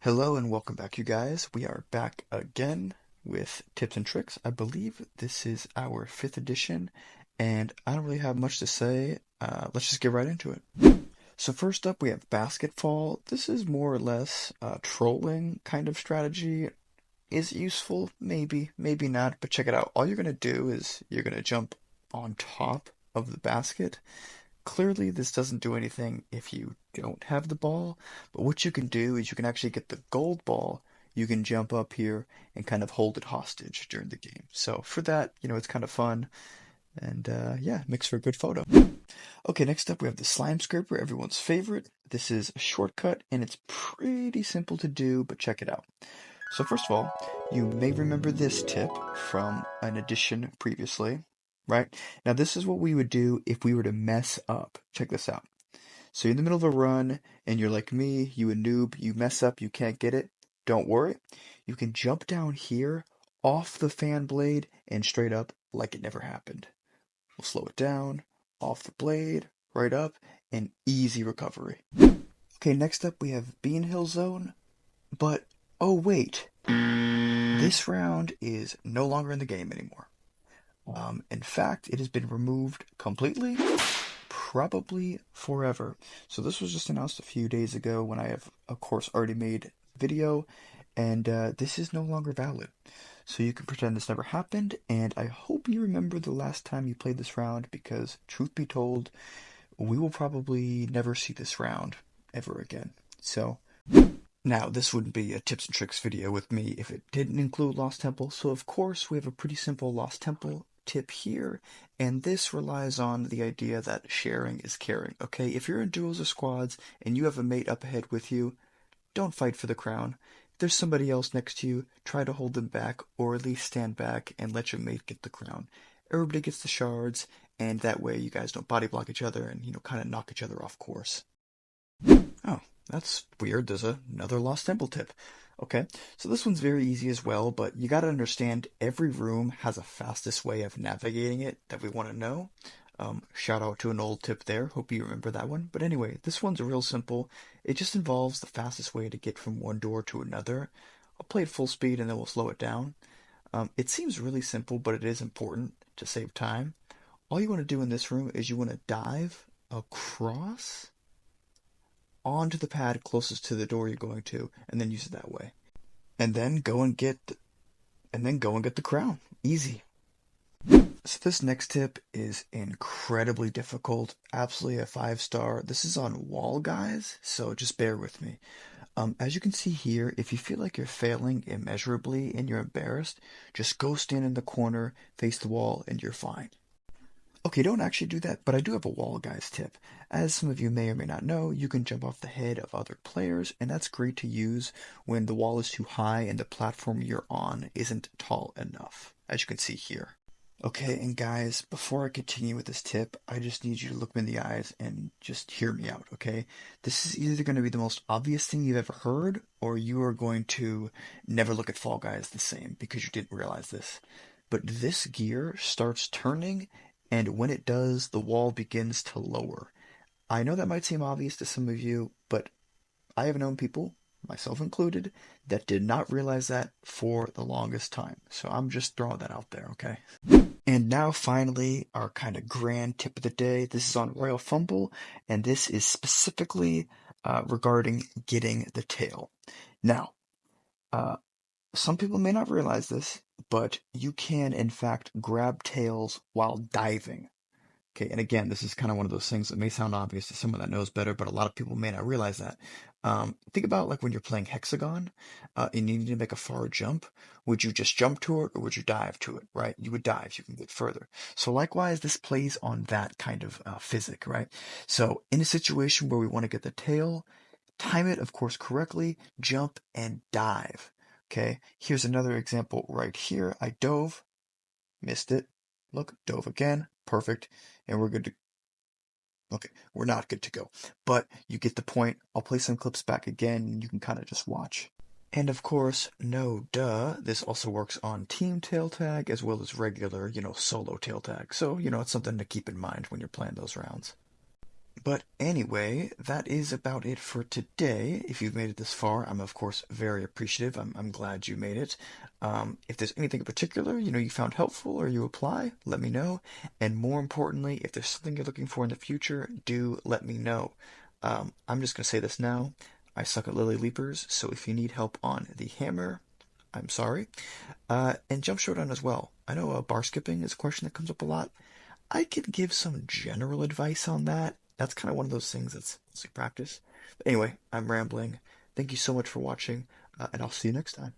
Hello and welcome back, you guys. We are back again with tips and tricks. I believe this is our fifth edition, and I don't really have much to say. Let's just get right into it. So first up, we have basketball. This is more or less a trolling kind of strategy. Is it useful? Maybe, maybe not, but check it out. All you're going to do is you're going to jump on top of the basket. Clearly, this doesn't do anything if you don't have the ball, but what you can do is you can actually get the gold ball. You can jump up here and kind of hold it hostage during the game. So for that, it's kind of fun, and yeah, makes for a good photo. Okay, next up we have the slime scraper, everyone's favorite. This is a shortcut, and it's pretty simple to do, but check it out. So first of all, you may remember this tip from an edition previously, right? Now this is what we would do if we were to mess up. Check this out. So you're in the middle of a run and you're like me, you a noob, you mess up, you can't get it. Don't worry. You can jump down here off the fan blade and straight up like it never happened. We'll slow it down, off the blade, right up, and easy recovery. Okay, next up we have Bean Hill Zone, but oh wait, this round is no longer in the game anymore. In fact, it has been removed completely, probably forever. So this was just announced a few days ago when I have, of course, already made video, and this is no longer valid. So you can pretend this never happened, and I hope you remember the last time you played this round, because truth be told, we will probably never see this round ever again. So now, this wouldn't be a tips and tricks video with me if it didn't include Lost Temple, so of course we have a pretty simple Lost Temple tip here, and this relies on the idea that sharing is caring, okay? If you're in duos or squads and you have a mate up ahead with you, don't fight for the crown. If there's somebody else next to you, try to hold them back, or at least stand back and let your mate get the crown. Everybody gets the shards, and that way you guys don't body block each other and, kind of knock each other off course. Oh, that's weird. There's another Lost Temple tip. Okay, so this one's very easy as well, but you gotta understand every room has a fastest way of navigating it that we want to know. Shout out to an old tip there. Hope you remember that one. But anyway, this one's real simple. It just involves the fastest way to get from one door to another. I'll play it full speed and then we'll slow it down. It seems really simple, but it is important to save time. All you want to do in this room is you want to dive across onto the pad closest to the door you're going to, and then use it that way. And then go and get the crown. Easy. So this next tip is incredibly difficult. Absolutely a 5-star. This is on wall, guys, so just bear with me. As you can see here, if you feel like you're failing immeasurably and you're embarrassed, just go stand in the corner, face the wall, and you're fine. Okay, don't actually do that, but I do have a wall guys tip. As some of you may or may not know, you can jump off the head of other players, and that's great to use when the wall is too high and the platform you're on isn't tall enough, as you can see here. Okay, and guys, before I continue with this tip, I just need you to look me in the eyes and just hear me out, okay? This is either going to be the most obvious thing you've ever heard, or you are going to never look at Fall Guys the same because you didn't realize this. But this gear starts turning, and when it does, the wall begins to lower. I know that might seem obvious to some of you, but I have known people, myself included, that did not realize that for the longest time. So I'm just throwing that out there, okay? And now finally, our kind of grand tip of the day. This is on Royal Fumble, and this is specifically regarding getting the tail. Now, uh, some people may not realize this, but you can in fact grab tails while diving. Okay, and again, this is kind of one of those things that may sound obvious to someone that knows better, but a lot of people may not realize that. Think about like when you're playing hexagon, and you need to make a far jump. Would you just jump to it, or would you dive to it? Right? You would dive. You can get further. So likewise, this plays on that kind of physic, right? So in a situation where we want to get the tail, time it, of course, correctly, jump and dive. Okay, here's another example right here. I dove, missed it. Look, dove again, perfect, and we're good to. Okay, we're not good to go, but you get the point. I'll play some clips back again, and you can kind of just watch. And of course, no duh, this also works on team tail tag as well as regular, solo tail tag. So, it's something to keep in mind when you're playing those rounds. But anyway, that is about it for today. If you've made it this far, I'm of course very appreciative. I'm glad you made it. If there's anything in particular, you found helpful or you apply, let me know. And more importantly, if there's something you're looking for in the future, do let me know. I'm just gonna say this now. I suck at lily leapers, so if you need help on the hammer, I'm sorry. And jump showdown as well. I know bar skipping is a question that comes up a lot. I could give some general advice on that. That's kind of one of those things that's mostly practice. But anyway, I'm rambling. Thank you so much for watching, and I'll see you next time.